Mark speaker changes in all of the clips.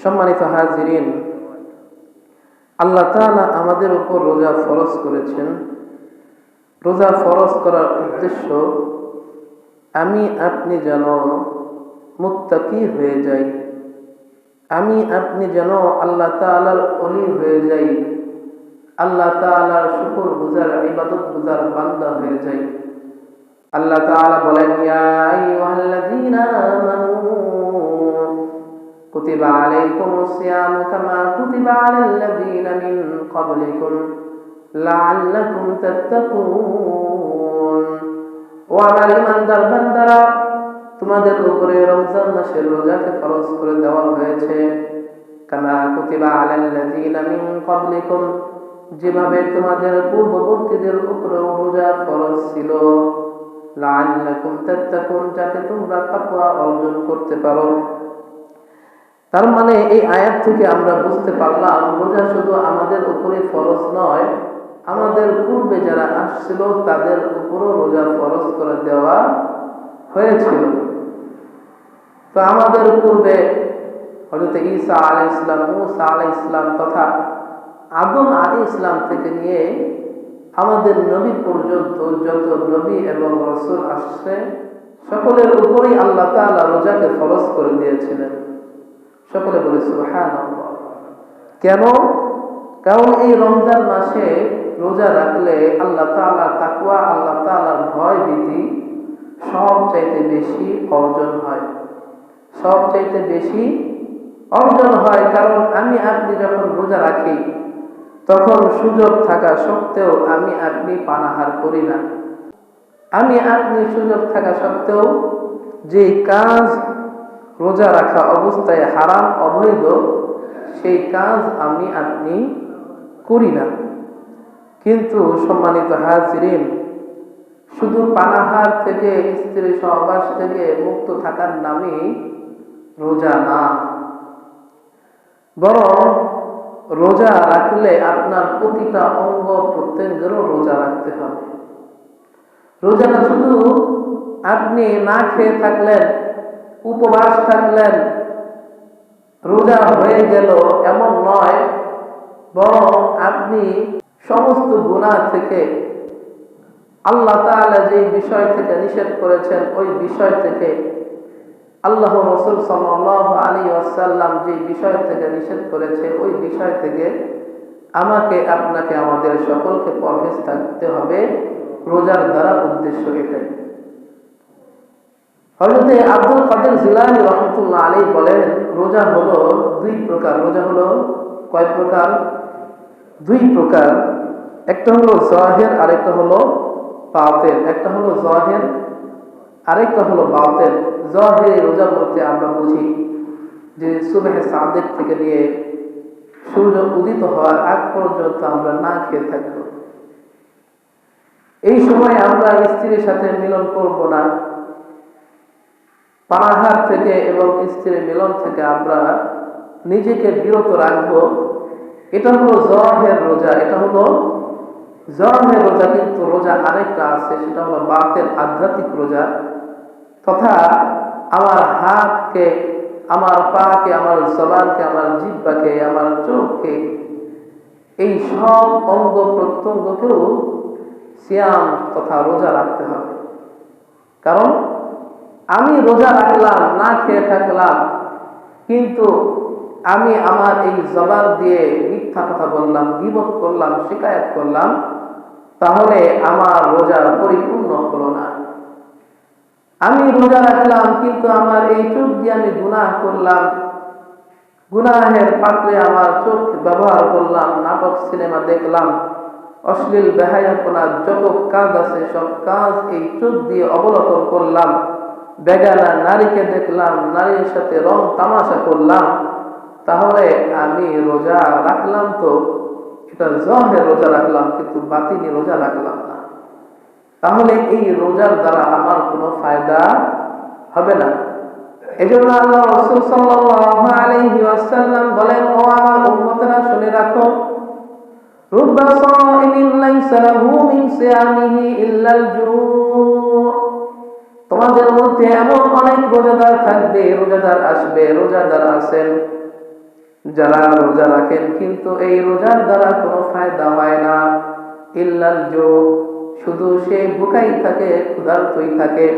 Speaker 1: সম্মানিত হাজিরিন, আল্লাহ তাআলা আমাদের উপর রোজা ফরজ করেছেন। রোজা ফরজ করার উদ্দেশ্য আমি আপনি যেন মুত্তাকি হয়ে যাই, আমি আপনি যেন আল্লাহ তাআলার ওলি হয়ে যাই, আল্লাহ তাআলার শুকরগুজার ইবাদতগুজার বান্দা হয়ে যাই। আল্লাহ তাআলা বলেন, ইয়া আইয়ুহাল্লাযীনা আমানু কুতিবা আলাইকুমুস সিয়ামু কামা কুতিবা আলাল্লাযীনা মিন ক্বাবলিকুম লাআল্লাকুম তাত্তাকুন। ও আমার ঈমানদার বান্দারা, তোমাদের উপরে রমজান মাসের রোজাকে ফরজ করে দেওয়া হয়েছে কামা কুতিবা আলাল্লাযীনা মিন ক্বাবলিকুম, যেভাবে তোমাদের পূর্ববর্তীদের উপরে রোজা ফরজ ছিল, লাআল্লাকুম তাত্তাকুন, যাতে তোমরা তাকওয়া অর্জন করতে পারো। তার মানে এই আয়াত থেকে আমরা বুঝতে পারলাম রোজা শুধু আমাদের উপরে ফরজ নয়, আমাদের পূর্বে যারা আসছিল তাদের উপরও রোজা ফরজ করে দেওয়া হয়েছিল। তো আমাদের পূর্বে হযরত ঈসা আলাইহিস সালাম, মূসা আলাইহিস সালাম তথা আদম আলাইহিস সালাম থেকে নিয়ে আমাদের নবী পর্যন্ত যত নবী এবং রাসূল আসছে সকলের উপরেই আল্লাহ তাআলা রোজাকে ফরজ করে দিয়েছিলেন। সকলে বলে সুবহানাল্লাহ। কেন? কারণ এই রমজান মাসে রোজা রাখলে আল্লাহ তাআলার তাকওয়া, আল্লাহ তাআলার ভয় ভীতি সবচাইতে বেশি অর্জন হয়, সবচাইতে বেশি অর্জন হয়। কারণ আমি আপনি যখন রোজা রাখি তখন সুযোগ থাকা সত্ত্বেও আমি আপনি পানাহার করি না। আমি আপনি সুযোগ থাকা সত্ত্বেও যে কাজ রোজা রাখা অবস্থায় হারাম অবৈধ, সেই কাজ আমি আপনি করি না। কিন্তু সম্মানিত হাজিরিন, শুধু পানাহার থেকে, স্ত্রী সহবাস থেকে মুক্ত থাকার নামে রোজা না, বরং রোজা রাখলে আপনার প্রতিটা অঙ্গ প্রত্যঙ্গেরও রোজা রাখতে হবে। রোজাটা শুধু আপনি না খেয়ে থাকলেন, উপবাস থাকলেন, রোজা হয়ে গেল এমন নয়, বরং আপনি সমস্ত গুনাহ থেকে, আল্লাহ তাআলা যে বিষয় থেকে নিষেধ করেছেন ওই বিষয় থেকে, আল্লাহ রাসূল সাল্লাল্লাহু আলাইহি ওয়াসাল্লাম যে বিষয় থেকে নিষেধ করেছে ওই বিষয় থেকে আমাকে আপনাকে আমাদের সকলকে পরহেজ থাকতে হবে। রোজার দ্বারা উদ্দেশ্য এটাই। হযরত আব্দুল কাদের জিলানী রাহমাতুল্লাহ আলাইহি বলেন, রোজা হলো দুই প্রকার। রোজা হলো কয় প্রকার? দুই প্রকার। একটা হলো যাহির, আরেকটা হলো বাতিন। একটা হলো যাহির, আরেকটা হলো বাতিন। যাহির রোজা বলতে আমরা বুঝি যে সুবহে সাদিক থেকে নিয়ে সূর্য উদিত হওয়ার আগ পর্যন্ত আমরা না খেয়ে থাকব। এই সময় আমরা স্ত্রীর সাথে মিলন করব না। পানাহার থেকে এবং স্ত্রীর মিলন থেকে আমরা নিজেকে বিরত রাখব। এটা হলো যাহির রোজা, এটা হলো যাহির রোজা। কিন্তু রোজা আরেকটা আছে, সেটা হলো বাতিন, আধ্যাত্মিক রোজা। তথা আমার হাতকে, আমার পাকে, আমার জবানকে, আমার জিহ্বাকে, আমার চোখকে, এই সব অঙ্গ প্রত্যঙ্গকেও সিয়াম তথা রোজা রাখতে হবে। কারণ আমি রোজা রাখলাম, না খেয়ে থাকলাম, কিন্তু আমি আমার এই জবান দিয়ে মিথ্যা কথা বললাম, গীবত করলাম, শিকায়াত করলাম, তাহলে আমার রোজা পরিপূর্ণ হলো না। আমি রোজা রাখলাম কিন্তু আমার এই চোখ দিয়ে আমি গুনাহ করলাম, গুনাহের পাত্রে আমার চোখ ব্যবহার করলাম, নাটক সিনেমা দেখলাম, অশ্লীল বেহায়াপনা যত কাজ আছে সব কাজ এই চোখ দিয়ে অবলোকন করলাম, বেগানা নারীকে দেখলাম, নারীর সাথে রং তামাশা করলাম, তাহলে আমি রোজা রাখলাম, তো এটা যাহির রোজা রাখলাম কিন্তু বাতিনি রোজা রাখলাম না। তাহলে এই রোজার দ্বারা আমার কোনো ফায়দা হবে না। এজন্য আল্লাহ রাসূল সাল্লাল্লাহু আলাইহি ওয়াসাল্লাম বলেন, ও আমার উম্মতেরা শুনে রাখো, রুব্বা সাইমিন লাইসা লাহু মিন সিয়ামিহি ইল্লাল জু'। তোমাদের মধ্যে এমন অনেক রোজাদার থাকবে, রোজাদার আসবে, রোজাদার আছেন, যারা রোজা রাখেন কিন্তু এই রোজার দ্বারা কোনো ফায়দা হয় না, ইল্লাল জু, শুধু সে ভুকাই থাকে, ক্ষুধার্তই থাকে।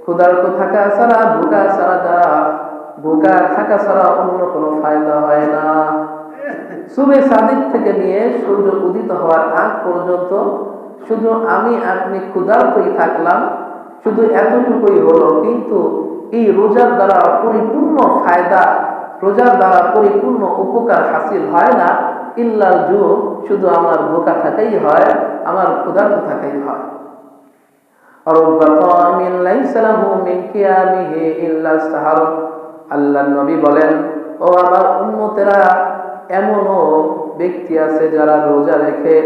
Speaker 1: ক্ষুধার্ত থাকা ছাড়া, ভুকা ছাড়া দ্বারা, ভুকা থাকা ছাড়া অন্য কোনো ফায়দা হয় না। সুবে সাদিক থেকে নিয়ে সূর্য উদিত হওয়ার আগ পর্যন্ত শুধু আমি আপনি ক্ষুধার্তই থাকলাম, শুধু এতটুকুই হলো। কিন্তু এই রোজার দ্বারা পরিপূর্ণ ফায়দা, রোজার দ্বারা পরিপূর্ণ উপকার হাসিল হয় না। ইল্লাল জু, শুধু আমার ভোকা থাকাই হয়, আমার ক্ষুধার্ত থাকাই হয়। আল্লাহর নবী বলেন, ও আমার উম্মতেরা, এমনও ব্যক্তি আছে যারা রোজা রেখে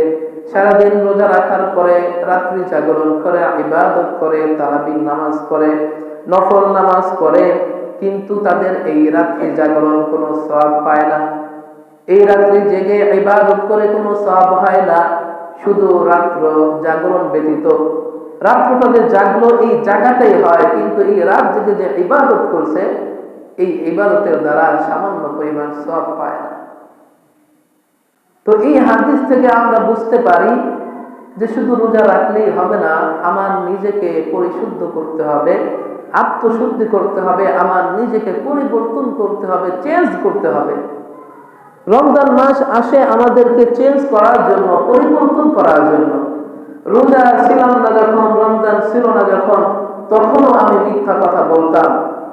Speaker 1: সারাদিন রোজা রাখার পরে রাত্রি জাগরণ করে, ইবাদত করে, তারাবির নামাজ করে, নফল নামাজ করে, কিন্তু তাদের এই রাত্রি জাগরণ কোনো সওয়াব পায় না। এই রাত্রি জেগে ইবাদত করে কোনো সওয়াব হয় না। শুধু রাত্র জাগরণ ব্যতীত, রাত্রটা যে জাগলো এই জায়গাটাই হয়, কিন্তু এই রাত জেগে যে ইবাদত করছে এই ইবাদতের দ্বারা সামান্য পরিমাণ সওয়াব পায় না। তো এই হাদিস থেকে আমরা বুঝতে পারি যে শুধু রোজা রাখলেই হবে না, আমার নিজেকে পরিশুদ্ধ করতে হবে, আত্মশুদ্ধি করতে হবে, আমার নিজেকে পরিবর্তন করতে হবে, চেঞ্জ করতে হবে। রমজান মাস আসে আমাদেরকে চেঞ্জ করার জন্য, পরিবর্তন করার জন্য। রোজা ছিলাম না যখন, রমজান ছিল না যখন, তখনও আমি মিথ্যা কথা বলতাম।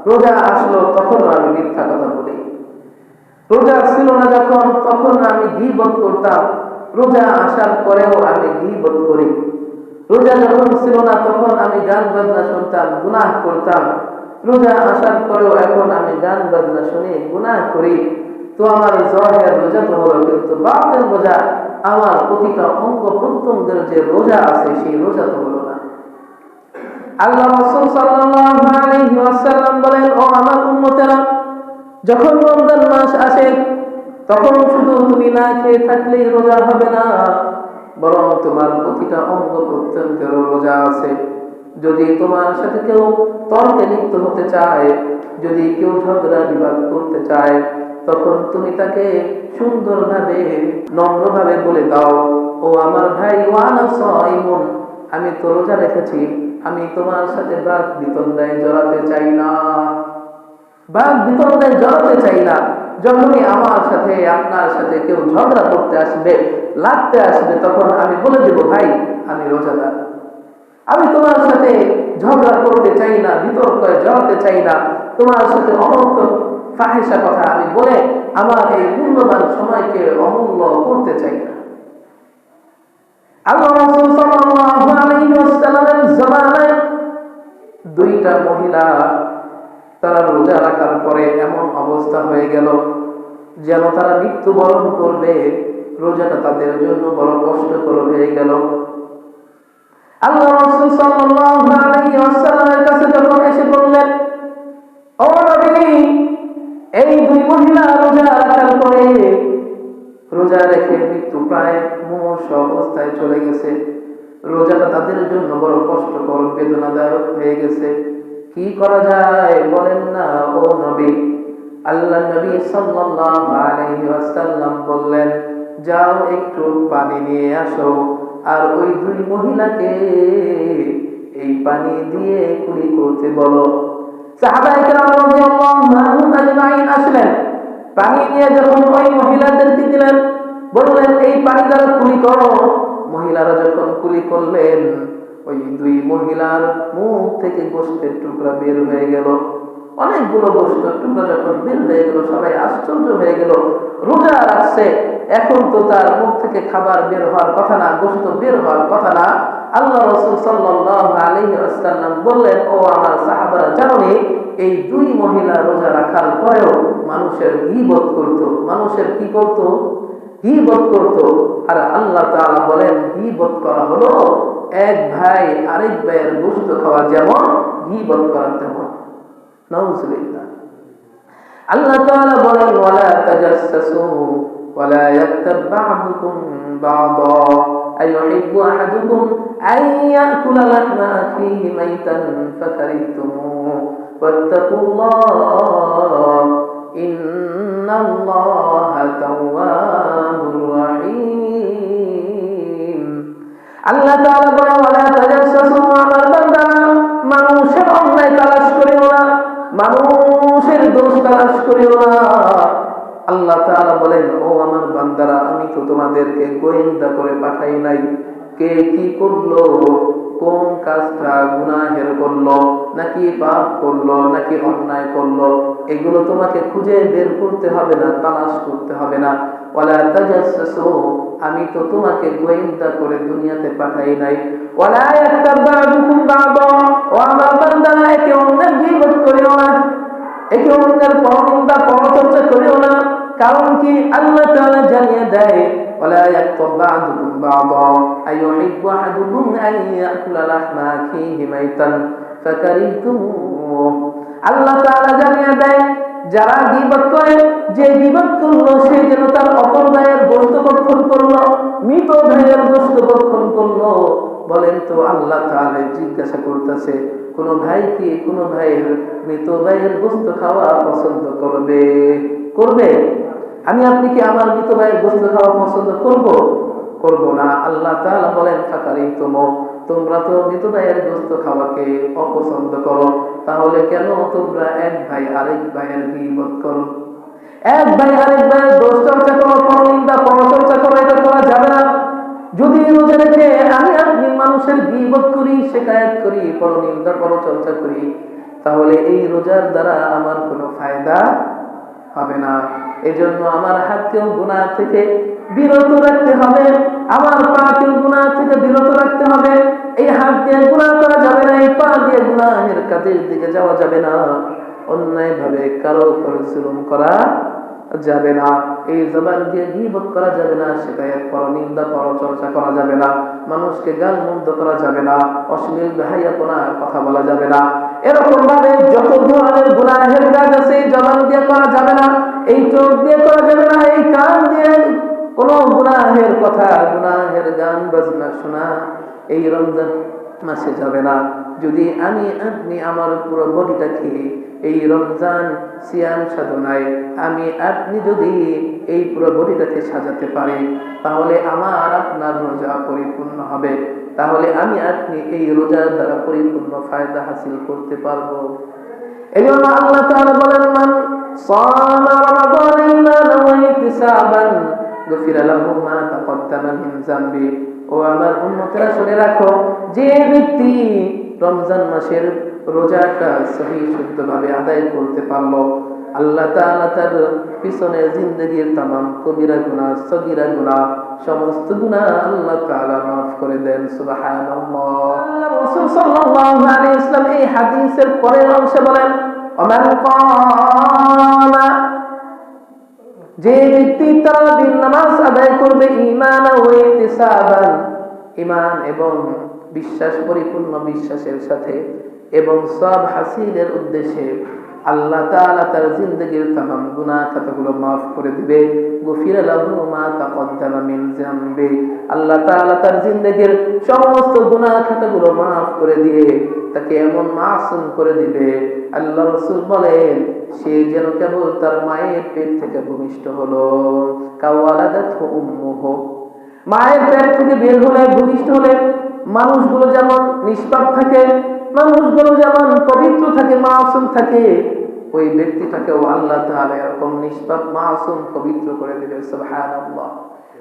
Speaker 1: রোজা আসলো তখনও আমি মিথ্যা কথা বলি। রোজা ছিল না যখন, তখন আমি গীবত করতাম। রোজা আসার পরেও আমি গীবত করি। রোজা যখন ছিল না তখন আমি গান বাজনা শুনতাম, গুনাহ করতাম। রোজা আসার পরেও এখন আমি গান বাজনা শুনি, গুনাহ করি। তো আমার জহের রোজা তো হলো, কিন্তু বাতেন রোজা, আমার প্রতিটা অঙ্গ প্রত্যঙ্গের যে রোজা আছে সেই রোজা তো হলো না। আল্লাহ রাসূল সাল্লাল্লাহু আলাইহি ওয়াসাল্লাম বলেন, ও আমার উম্মতেরা, যখন রমজান মাস আসে তখন শুধু তুমি না খেয়ে থাকলেই রোজা হবে না, বরং তোমার প্রতিটা অঙ্গ প্রত্যঙ্গের রোজা আছে। যদি তোমার সাথে কেউ তর্কে লিপ্ত হতে চায়, যদি কেউ ঝগড়া বিবাদ করতে চায়, তখন তুমি তাকে সুন্দরভাবে, নম্রভাবে বলে দাও, ও আমার ভাই, ওয়ানা সাইমুন, আমি তো রোজা রেখেছি, আমি তোমার সাথে বাদ বিতন্ডায় জড়াতে চাই না, বাদ বিতন্ডায় জড়াতে চাই না। যখনই আমার সাথে, আপনার সাথে কেউ ঝগড়া করতে আসবে, লাগতে আসবে, তখন আমি বলে দেব, ভাই আমি রোজাদার, আমি তোমার সাথে ঝগড়া করতে চাই না, বিতর্কে জড়াতে চাই না, তোমার সাথে অনর্থ ফাহিশা কথা আমি বলে আমার এই মূল্যবান সময়কে অমূল্য করতে চাই না। আল্লাহ রাসূল সাল্লাল্লাহু আলাইহি ওয়াসাল্লামের জামানায় দুইটা মহিলা, তারা রোজা রাখার পরে এমন অবস্থা হয়ে গেল যেন তারা মৃত্যুবরণ করবে। রোজাটা তাদের জন্য বড় কষ্টকর হয়ে গেল। আল্লাহ রাসূল সাল্লাল্লাহু আলাইহি ওয়াসাল্লামের কাছে যখন এসে বললেন, ও নবী, এই দুই মহিলা রোজা রাখার পরে, রোজা রেখে মৃত্যু প্রায় মুমূর্ষ অবস্থায় চলে গেছে, রোজাটা তাদের জন্য বড় কষ্টকর, বেদনাদায়ক হয়ে গেছে, কি করা যায় বলেন না ও নবী? আল্লাহ নবী সাল্লাল্লাহু আলাইহি ওয়াসাল্লাম বললেন, যাও একটু পানি নিয়ে আসো, আর ওই দুই মহিলাকে এই পানি দিয়ে কুলি করতে বলো। সাহাবায়ে কেরাম রাদিয়াল্লাহু আনহুম আজমাইন আসলেন, পানি নিয়ে যখন ওই মহিলাদেরকে দিলেন, বললেন এই পানি দ্বারা কুলি করো। মহিলারা যখন কুলি করলেন, ওই দুই মহিলার মুখ থেকে গোশতের টুকরা বের হয়ে গেল। অনেকগুলো গোশতের টুকরা যখন বের হয়ে গেল, সবাই আশ্চর্য হয়ে গেল। রোজা রাখছে, এখন তো তার মুখ থেকে খাবার বের হওয়ার কথা না, গোশত বের হওয়ার কথা না। আল্লাহ রাসূল সাল্লাল্লাহু আলাইহি ওয়াসাল্লাম বললেন, ও আমার সাহাবারা, জানোনি এই দুই মহিলা রোজা রাখার পরেও মানুষের গীবত করত। মানুষের কি করত? গীবত করত। আর আল্লাহ তাআলা বলেন, গীবত করা হলো এক ভাই আরেক ভাইয়ের গোশত খাওয়া যেমন, গীবত করা তেমন। নাউযুবিল্লাহ। আল্লাহ তাআলা বলেন, ওয়ালা তাজাসসু ওয়ালা ইয়াক্তাব বা'দুকুম বা'দা আইয়ুহিব্বু আহাদুকুম আন ইয়াকুলা লাহমা আখিহি মাইতান ফাকারিহতুমু ওয়াত্তাকুল্লাহ ইন্নাল্লাহা তাওয়াবুর রহিম। আল্লাহ তাআলা বলেন, ওয়ালা তাজাসসু, আমার বান্দারা মানুষের অন্যায় তালাশ করিও না, মানুষের দোষ তালাশ করিও না। আল্লাহ তাআলা বলেন, ও আমার বান্দারা, আমি তো তোমাদেরকে গোয়েন্দা করে পাঠাই নাই কে কি করলো, কোন কাজটা গুনাহের করলো নাকি পাপ করলো নাকি অন্যায় করলো, এগুলো তোমাকে খুঁজে বের করতে হবে না, তালাশ করতে হবে না। ওয়ালা তাজাসসু, আমি তো তোমাকে গোয়েন্দা করে দুনিয়াতে পাঠাই নাই। ওয়ালা ইয়াগতাব বা'দুকুম বা'দা, ও আমার বান্দারা, একে অন্যের গীবত করিও না, একে অন্যের পরনিন্দা পরচর্চা করিও না। কারণ কি, আল্লাহ তাআলা জানিয়ে দেয়, ওয়ালা ইয়াগতাব বা'দুকুম বা'দা আইয়ুহিব্বু আহাদুকুম আন ইয়াকুলা লাহমা আখিহি মাইতান ফাকারিহতুমুহ। আল্লাহ তাআলা জানিয়ে দেয়, যারা গীবত করে, যে গীবত করলো সে যেন তার অপর ভাইয়ের গোশত ভক্ষণ করলো, মৃত ভাইয়ের গোশত ভক্ষণ করলো। বলেন তো, আল্লাহ তাআলা জিজ্ঞাসা করতেছে, কোন ভাই কি কোন ভাইয়ের মৃত ভাইয়ের গোশত খাওয়া পছন্দ করবে? করবে? আমি আপনি কি আমার মৃত ভাইয়ের গোশত খাওয়া পছন্দ করব? করব না। আল্লাহ তাআলা বলেন, ফাকারিহতুমুহ, তোমরা তো মৃত ভাইয়ের গোশত খাওয়াকে অপছন্দ করো, তাহলে কেন তোমরা এক ভাই আরেক ভাইয়ের গীবত করো, এক ভাই আরেক ভাইয়ের দোষ চর্চা করো, পরনিন্দা পরচর্চা করো? এটা করা যাবে না। যদি রোজা রেখে আমি আপনি মানুষের গীবত করি, শিকায়াত করি, পরনিন্দা পরচর্চা করি, তাহলে এই রোজার দ্বারা আমার কোনো ফায়দা হবে না। এজন্য আমার হাতকেও গুনাহ থেকে বিরত রাখতে হবে, আমার পাকেও গুনাহ থেকে বিরত রাখতে হবে। এই হাত দিয়ে গুনাহ করা যাবে না, এই পা দিয়ে গুনাহের কাজের দিকে যাওয়া যাবে না, অন্যায় ভাবে কারো পরিশ্রম করা যাবে না, এই জবান দিয়ে গীবত করা যাবে না, শিকায়াত পরনিন্দা পরচর্চা করা যাবে না, মানুষকে গালমন্দ করা যাবে না, অশ্লীল বেহায়াপনা কথা বলা যাবে না। এরকম ভাবে যত ধরনের গুনাহের কাজ আছে এই জবান দিয়ে করা যাবে না, এই চোখ দিয়ে করা যাবে না, এই কান দিয়ে কোন গুনাহের কথা, গুনাহের গান বাজনা শোনা এই রমজান মাসে যাবে না। যদি আমি আপনি আমার পুরো বডিটাকে এই রমজান সিয়াম সাধনায় আমি আপনি যদি এই পুরো বডিটাকে সাজাতে পারি, তাহলে আমার আপনার রোজা পরিপূর্ণ হবে, তাহলে আমি আপনি এই রোজার দ্বারা পরিপূর্ণ ফায়দা হাসিল করতে পারবো। এজন্য আল্লাহ তাআলা বলেন, মান সামা রমাদান ঈমানান ওয়া ইহতিসাবান গুফিরা লাহু মা তাকদ্দামা মিন যামবি। ও আমার উম্মতেরা, শুনে রাখো, যে ব্যক্তি রমজান মাসের রোজাটা সহি শুদ্ধভাবে আদায় করতে পারলো, আল্লাহ তাআলা তার পিছনের জিন্দেগীর তামাম কবিরা গুনাহ, সগীরা গুনাহ, সমস্ত গুনাহ আল্লাহ তাআলা মাফ করে দেন। সুবহানাল্লাহ। আল্লাহ রাসূল সাল্লাল্লাহু আলাইহি ওয়াসাল্লাম এই হাদিসের পরের অংশে বলেন, ওমান কামা, যে ব্যক্তি তারাবির নামাজ আদায় করবে ঈমানান ওয়া ইহতিসাবান, ঈমান এবং বিশ্বাস, পরিপূর্ণ বিশ্বাসের সাথে এবং সব হাসিলের উদ্দেশ্যে, আল্লাহ তাআলা তার জিন্দেগীর तमाम গুনাহ খাতাগুলো maaf করে দিবে। গুফিরা লাহু মা তাকদ্দামা মিন যামবি, আল্লাহ তাআলা তার জিন্দেগীর সমস্ত গুনাহ খাতাগুলো maaf করে দিয়ে তাকে এমন মাসুম করে দিবে, আল্লাহ রাসূল বলেন, সে যেন কেবল তার মায়ের পেট থেকে ভূমিষ্ঠ হলো, কাওয়ালাদাতহু উম্মুহু, মায়ের পেট থেকে বের হলে, ভূমিষ্ঠ হলে মানুষগুলো যেমন নিষ্পাপ থাকে, মানুষগুলো যেমন পবিত্র থাকে, মাসুম থাকে, ওই ব্যক্তিটাকেও আল্লাহ তাআলা এরকম নিষ্পাপ, মাসুম, পবিত্র করে দিবে। সুবহানাল্লাহ।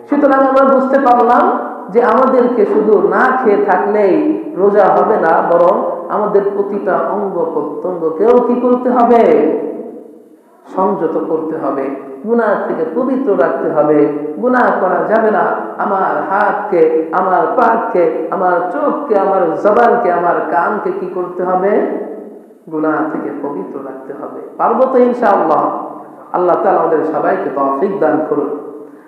Speaker 1: সুতরাং আমরা বুঝতে পারলাম যে আমাদেরকে শুধু না খেয়ে থাকলেই রোজা হবে না, বরং আমাদের প্রতিটা অঙ্গ প্রত্যঙ্গকেও কি করতে হবে? সংযত করতে হবে, গুনাহ থেকে পবিত্র রাখতে হবে। গুনাহ করা যাবে না। আমার হাতকে, আমার পাকে, আমার চোখকে, আমার জবানকে, আমার কানকে কি করতে হবে? গুনাহ থেকে পবিত্র রাখতে হবে। পারবো তো ইনশাআল্লাহ। আল্লাহ তাআলা আমাদের সবাইকে তৌফিক দান করুন।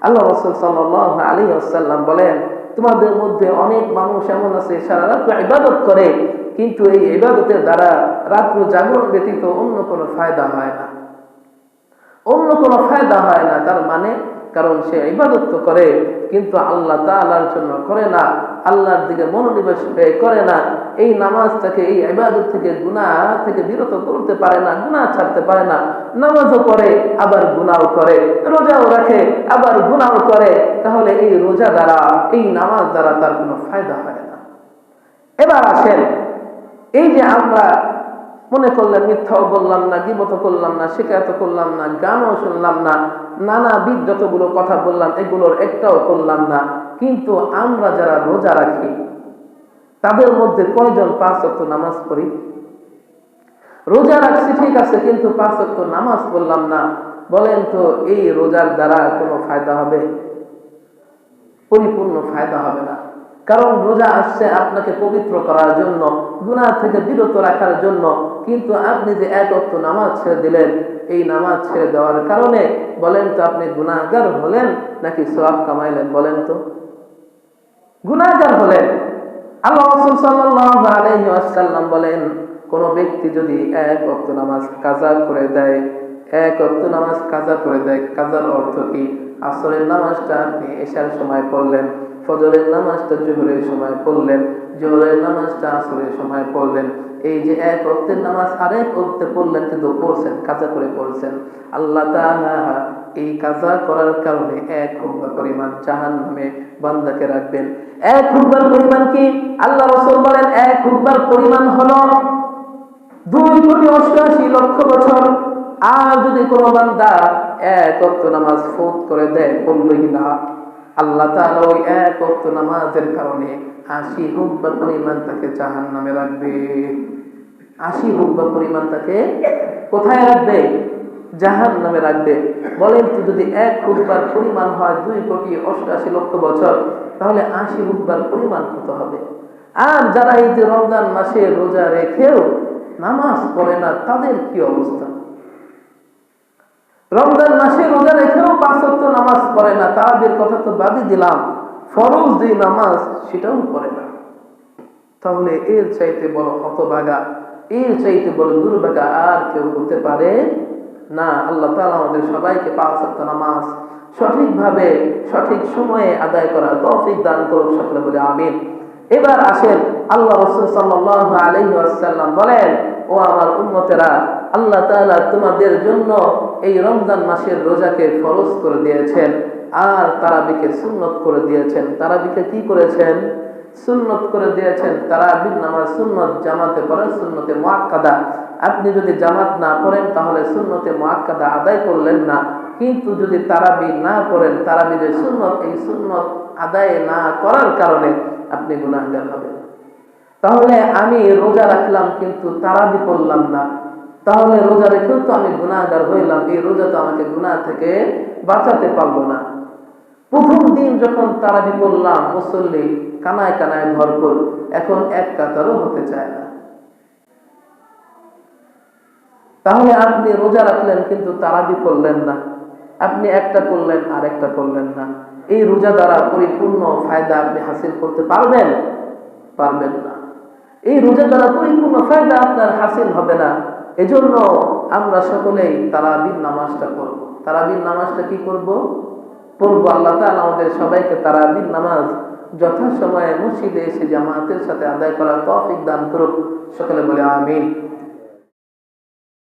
Speaker 1: আল্লাহ রাসূল সাল্লাল্লাহু আলাইহি ওয়াসাল্লাম বলেন, তোমাদের মধ্যে অনেক মানুষ এমন আছে সারা রাত ইবাদত করে, কিন্তু এই ইবাদতের দ্বারা রাত্র জাগরণ ব্যতীত অন্য কোনো ফায়দা হয় না, অন্য কোনো ফায়দা হয় না। তার মানে কারণ সে ইবাদত তো করে কিন্তু আল্লাহ তাআলার জন্য করে না, আল্লাহর দিকে মনোনিবেশ করে না, এই নামাজটাকে, এই ইবাদত থেকে, গুনাহ থেকে বিরত করতে পারে না, গুনাহ ছাড়তে পারে না, নামাজও পড়ে আবার গুনাহও করে, রোজাও রাখে আবার গুনাহও করে, তাহলে এই রোজা দ্বারা, এই নামাজ দ্বারা তার কোনো ফায়দা হয় না। এবার আসেন, এই যে আমরা মনে করলেন মিথ্যাও বললাম না, গীবত করলাম না, শিকায়ত করলাম না, গানও শুনলাম না, নানাবিধ যতগুলো কথা বললাম এগুলোর একটাও করলাম না, কিন্তু আমরা যারা রোজা রাখি তাদের মধ্যে কয়জন 5 ওয়াক্ত নামাজ পড়ি? রোজা রাখছি ঠিক আছে, কিন্তু 5 ওয়াক্ত নামাজ পড়লাম না। বলেন তো এই রোজার দ্বারা কোনো ফায়দা হবে? পরিপূর্ণ ফায়দা হবে না। কারণ রোজা আসছে আপনাকে পবিত্র করার জন্য, গুনাহ থেকে বিরত রাখার জন্য, কিন্তু আপনি যে 1 ওয়াক্ত নামাজ ছেড়ে দিলেন, এই নামাজ ছেড়ে দেওয়ার কারণে বলেন তো আপনি গুনাহগার হলেন নাকি সওয়াব কামাইলেন? বলেন তো। গুনাহগার হলেন। আল্লাহ রাসূল সাল্লাল্লাহু আলাইহি ওয়াসাল্লাম বলেন, কোন ব্যক্তি যদি 1 ওয়াক্ত নামাজ কাজা করে দেয়, 1 ওয়াক্ত নামাজ কাজা করে দেয়, কাজার অর্থ কি? আসরের নামাজটা আপনি এশার সময় পড়লেন, ফজরের নামাজটা জোহরের সময় পড়লেন, জোহরের নামাজটা আসরের সময় পড়লেন, এই যে 1 ওয়াক্তের নামাজ আরেক ওয়াক্তে পড়লেন, কিন্তু পড়ছেন, কাজা করে পড়ছেন, আল্লাহ তাআলা এই কাজা করার কারণে 1 হুব্বা পরিমাণ জাহান্নামে বান্দাকে রাখবেন। 1 হুব্বার পরিমাণ কি? আল্লাহ রাসূল বলেন 1 হুব্বার পরিমাণ হলো 2,88,00,000 বছর। আর যদি কোন বান্দা 1 ওয়াক্ত নামাজ ফুত করে দেয়, পড়লই না, আল্লাহ তাআলা ওই 1 ওয়াক্ত নামাজের কারণে 80 হুব্বা পরিমাণ তাকে জাহান্নামে রাখবে। 80 হুব্বা পরিমাণ তাকে কোথায় রাখবে? জাহান্নামে রাখবে। বলেন তো, যদি 1 হুব্বার পরিমাণ হয় 2,88,00,000 বছর, তাহলে 80 হুব্বার পরিমাণ কত হবে? আর যারা এই যে রমজান মাসে রোজা রেখেও নামাজ পড়ে না, তাদের কি অবস্থা? রমজান মাসে রোজা রেখেও 5 ওয়াক্ত নামাজ পড়ে না, তাদের কথা তো বাদই দিলাম, ফরজ যে নামাজ সেটাও পড়ে না। তাহলে এর চাইতে বড় হতভাগা, এর চাইতে বড় দুর্ভাগা আর কেউ হতে পারে না। আল্লাহ তাআলা আমাদের সবাইকে 5 ওয়াক্ত নামাজ সঠিকভাবে সঠিক সময়ে আদায় করার তৌফিক দান করুন, সকলে বলে আমিন। এবার আসেন, আল্লাহ রাসূল সাল্লাল্লাহু আলাইহি ওয়াসাল্লাম বলেন, ও আমার উম্মতেরা, আল্লাহ তাআলা তোমাদের জন্য এই রমজান মাসের রোজাকে ফরজ করে দিয়েছেন, আর তারাবিকে সুন্নত করে দিয়েছেন। তারাবিকে কি করেছেন? সুন্নত করে দিয়েছেন। তারাবির নামাজ সুন্নত, জামাতে পড়েন সুন্নতে মুআক্কাদা। আপনি যদি জামাত না পড়েন তাহলে সুন্নতে মুআক্কাদা আদায় করলেন না, কিন্তু যদি তারাবি না পড়েন, তারাবি যে সুন্নত, এই সুন্নত আদায় না করার কারণে আপনি গুনাহগার হবেন। তাহলে আমি রোজা রাখলাম কিন্তু তারাবি পড়লাম না, তাহলে রোজা রেখেও তো আমি গুনাহগার হইলাম, এই রোজা তো আমাকে গুনাহ থেকে বাঁচাতে পারবো না। প্রথম দিন যখন তারাবি পড়লাম, মুসল্লি কানায় কানায় ভরপুর, এখন 1 কাতারও হতে চায় না। তাহলে আপনি রোজা রাখলেন কিন্তু তারাবি পড়লেন না, আপনি একটা করলেন আর একটা করলেন না। এই রোজা দ্বারা পরিপূর্ণ ফায়দা আপনি হাসিল করতে পারবেন? পারবেন না। এই রোজা দ্বারা পরিপূর্ণ ফায়দা আপনার হাসিল হবে না। এজন্য আমরা সকলেই তারাবির নামাজটা করব। তারাবির নামাজটা কি করব? পড়ব। আল্লাহ তাআলা আমাদের সবাইকে তারাবির নামাজ যথাসময়ে মসজিদে এসে জামাতের সাথে আদায় করার তৌফিক দান করুক, সকলে বলে আমিন।